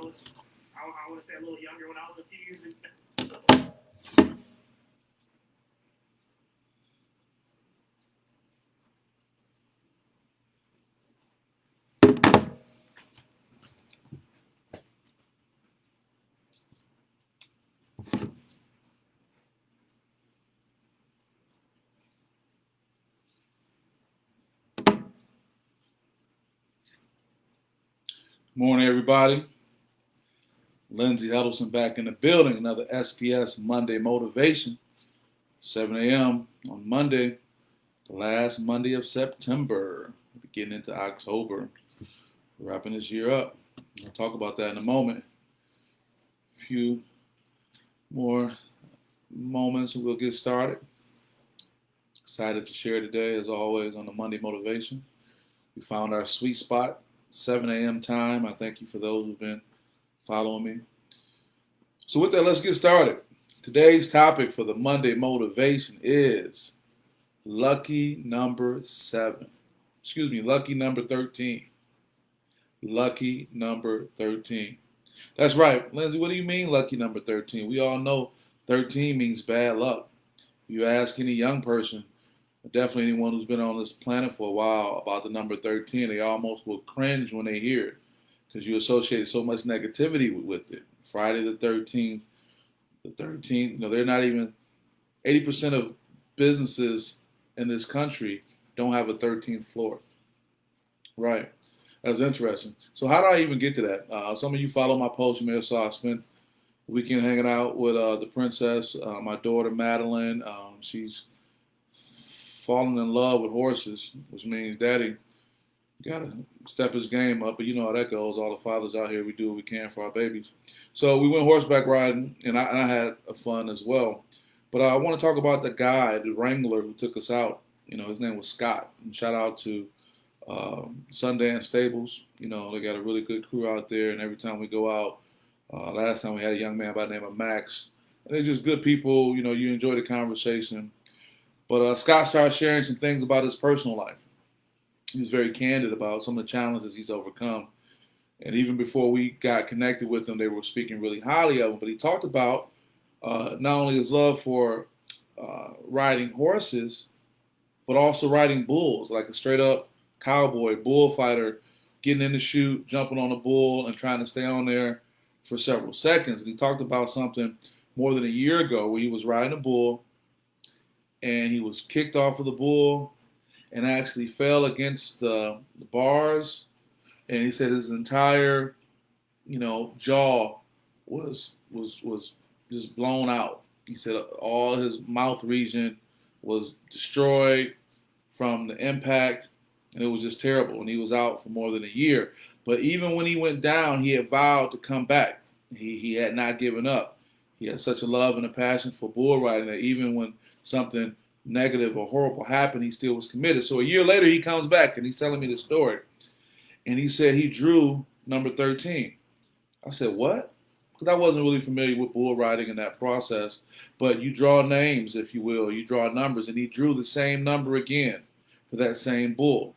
I want to say a little younger when I was a few years ago. Morning, everybody. Lindsay Huddleston back in the building. Another SPS Monday Motivation. 7 a.m. on Monday, the last Monday of September. We're getting into October. Wrapping this year up. I'll talk about that in a moment. A few more moments and we'll get started. Excited to share today, as always, on the Monday Motivation. We found our sweet spot, 7 a.m. time. I thank you for those who've been following me. So with that, let's get started. Today's topic for the Monday Motivation is lucky number 7. Lucky number 13. Lucky number 13. That's right. Lindsay, what do you mean lucky number 13? We all know 13 means bad luck. You ask any young person, definitely anyone who's been on this planet for a while, about the number 13, they almost will cringe when they hear it because you associate so much negativity with it. Friday the 13th, they're not even 80% of businesses in this country don't have a 13th floor. Right. That's interesting. So how do I even get to that? Some of you follow my post. You may have saw I spent the weekend hanging out with the princess, my daughter Madeline. She's fallen in love with horses, which means daddy got to step his game up. But you know how that goes. All the fathers out here, we do what we can for our babies. So we went horseback riding, and I had fun as well. But I want to talk about the guy, the wrangler who took us out. His name was Scott. And shout out to Sundance Stables. They got a really good crew out there, and every time we go out, last time we had a young man by the name of Max. And they're just good people. You enjoy the conversation. But Scott started sharing some things about his personal life. He was very candid about some of the challenges he's overcome. And even before we got connected with him, they were speaking really highly of him. But he talked about not only his love for riding horses, but also riding bulls, like a straight up cowboy, bullfighter, getting in the chute, jumping on a bull, and trying to stay on there for several seconds. And he talked about something more than a year ago where he was riding a bull, and he was kicked off of the bull and actually fell against the bars. And he said his entire, jaw was just blown out. He said all his mouth region was destroyed from the impact, and it was just terrible. And he was out for more than a year. But even when he went down, he had vowed to come back. He had not given up. He had such a love and a passion for bull riding that even when something negative or horrible happened, he still was committed. So a year later, he comes back, and he's telling me the story. And he said he drew number 13. I said, what? Because I wasn't really familiar with bull riding in that process. But you draw names, if you will. You draw numbers. And he drew the same number again for that same bull.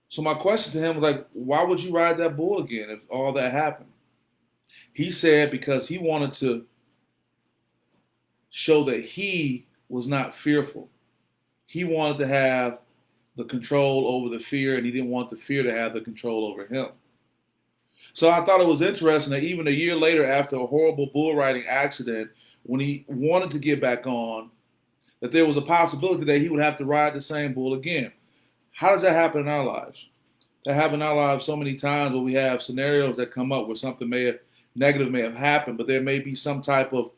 So my question to him was like, why would you ride that bull again if all that happened? He said because he wanted to show that he was not fearful. He wanted to have the control over the fear, and he didn't want the fear to have the control over him. So I thought it was interesting that even a year later, after a horrible bull riding accident, when he wanted to get back on, that there was a possibility that he would have to ride the same bull again. How does that happen in our lives? That happens in our lives so many times where we have scenarios that come up where something negative may have happened, but there may be some type of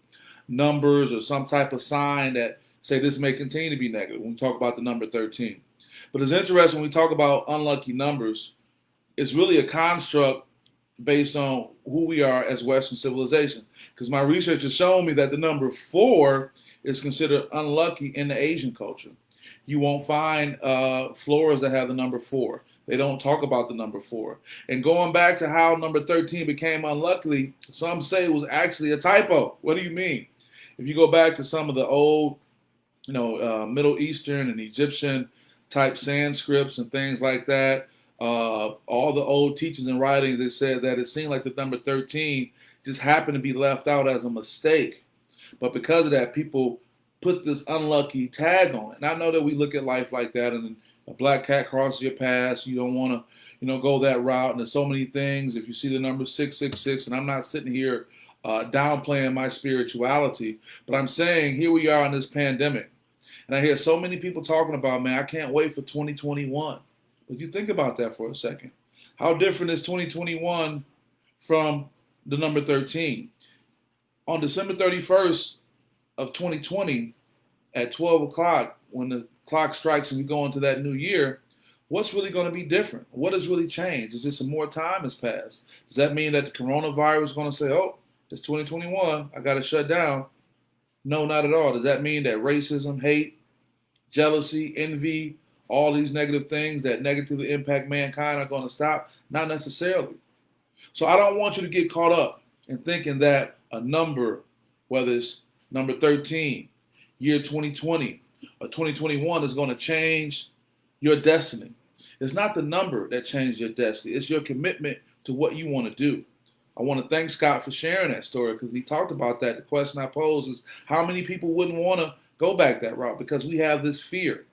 numbers or some type of sign that say this may continue to be negative when we talk about the number 13. But it's interesting when we talk about unlucky numbers, it's really a construct based on who we are as Western civilization. Because my research has shown me that the number 4 is considered unlucky in the Asian culture. You won't find floras that have the number 4. They don't talk about the number 4. And going back to how number 13 became unlucky, some say it was actually a typo. What do you mean? If you go back to some of the old, Middle Eastern and Egyptian type Sanscripts and things like that, All the old teachers and writings, they said that it seemed like the number 13 just happened to be left out as a mistake. But because of that, people put this unlucky tag on it. And I know that we look at life like that, and a black cat crosses your path. You don't want to, go that route. And there's so many things. If you see the number 666, and I'm not sitting here downplaying my spirituality, but I'm saying here we are in this pandemic. And I hear so many people talking about, man, I can't wait for 2021. But you think about that for a second. How different is 2021 from the number 13? On December 31st of 2020 at 12 o'clock, when the clock strikes and we go into that new year, what's really going to be different? What has really changed? It's just some more time has passed. Does that mean that the coronavirus is going to say, oh, it's 2021, I got to shut down? No, not at all. Does that mean that racism, hate, jealousy, envy, all these negative things that negatively impact mankind are going to stop? Not necessarily. So I don't want you to get caught up in thinking that a number, whether it's number 13, year 2020, or 2021, is going to change your destiny. It's not the number that changes your destiny. It's your commitment to what you want to do. I want to thank Scott for sharing that story, because he talked about that. The question I pose is, how many people wouldn't want to go back that route? Because we have this fear.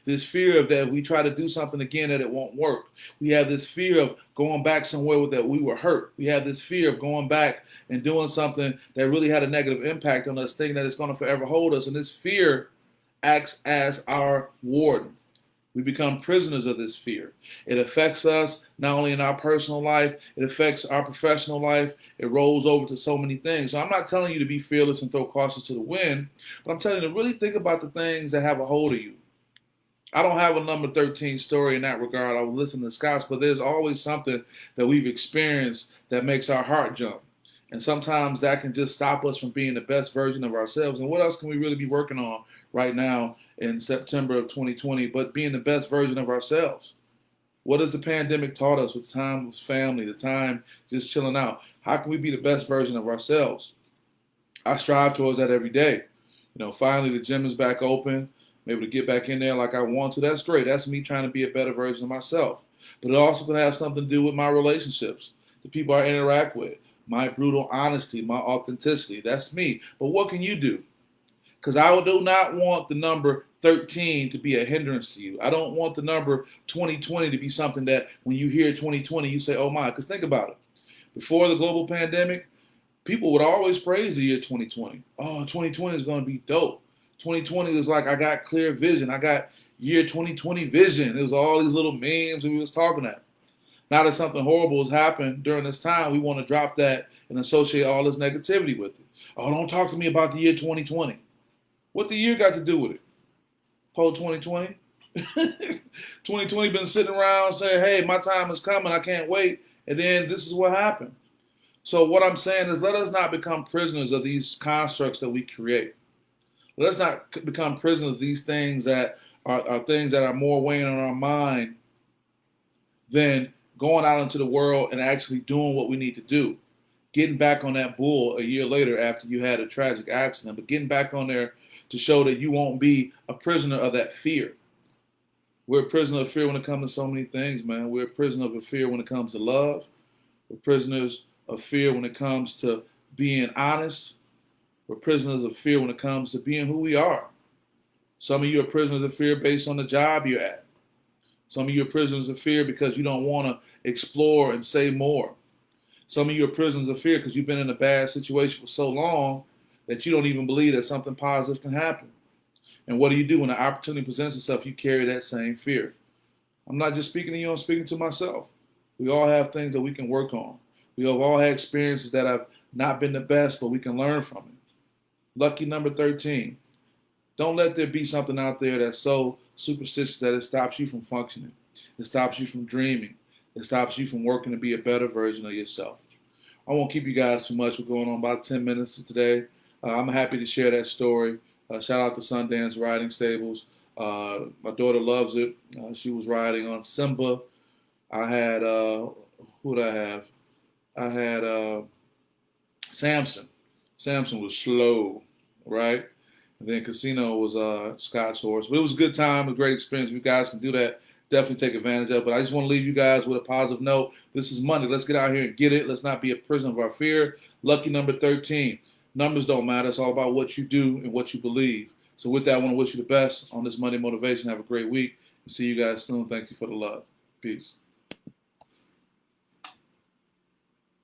This fear of that if we try to do something again that it won't work. We have this fear of going back somewhere that we were hurt. We have this fear of going back and doing something that really had a negative impact on us, thinking that it's going to forever hold us. And this fear acts as our warden. We become prisoners of this fear. It affects us not only in our personal life, it affects our professional life. It rolls over to so many things. So I'm not telling you to be fearless and throw caution to the wind, but I'm telling you to really think about the things that have a hold of you. I don't have a number 13 story in that regard. I will listen to Scott's, but there's always something that we've experienced that makes our heart jump. And sometimes that can just stop us from being the best version of ourselves. And what else can we really be working on right now in September of 2020 but being the best version of ourselves? What has the pandemic taught us with time with family, the time just chilling out? How can we be the best version of ourselves? I strive towards that every day. Finally the gym is back open. I'm able to get back in there like I want to. That's great. That's me trying to be a better version of myself. But it also can have something to do with my relationships, the people I interact with, my brutal honesty, my authenticity. That's me. But what can you do? Because I do not want the number 13 to be a hindrance to you. I don't want the number 2020 to be something that when you hear 2020, you say, oh my. Because think about it. Before the global pandemic, people would always praise the year 2020. Oh, 2020 is going to be dope. 2020 was like, I got clear vision. I got year 2020 vision. It was all these little memes we was talking at. Now that something horrible has happened during this time, we want to drop that and associate all this negativity with it. Oh, don't talk to me about the year 2020. What the year got to do with it? Whole 2020? 2020 been sitting around saying, hey, my time is coming. I can't wait. And then this is what happened. So what I'm saying is, let us not become prisoners of these constructs that we create. Let's not become prisoners of these things that are things that are more weighing on our mind than going out into the world and actually doing what we need to do. Getting back on that bull a year later after you had a tragic accident, but getting back on there to show that you won't be a prisoner of that fear. We're a prisoner of fear when it comes to so many things, man. We're a prisoner of fear when it comes to love. We're prisoners of fear when it comes to being honest. We're prisoners of fear when it comes to being who we are. Some of you are prisoners of fear based on the job you're at. Some of you are prisoners of fear because you don't want to explore and say more. Some of you are prisoners of fear because you've been in a bad situation for so long that you don't even believe that something positive can happen. And what do? When the opportunity presents itself, you carry that same fear. I'm not just speaking to you, I'm speaking to myself. We all have things that we can work on. We have all had experiences that have not been the best, but we can learn from it. Lucky number 13. Don't let there be something out there that's so superstitious that it stops you from functioning. It stops you from dreaming. It stops you from working to be a better version of yourself. I won't keep you guys too much. We're going on about 10 minutes today. I'm happy to share that story. Shout out to Sundance Riding Stables. My daughter loves it. She was riding on Simba. I had, who did I have? I had Samson. Samson was slow, right? And then Casino was Scott's horse. But it was a good time, a great experience. If you guys can do that, definitely take advantage of. But I just want to leave you guys with a positive note. This is Monday. Let's get out here and get it. Let's not be a prisoner of our fear. Lucky number 13. Numbers don't matter. It's all about what you do and what you believe. So with that, I want to wish you the best on this Monday motivation. Have a great week and see you guys soon. Thank you for the love. Peace.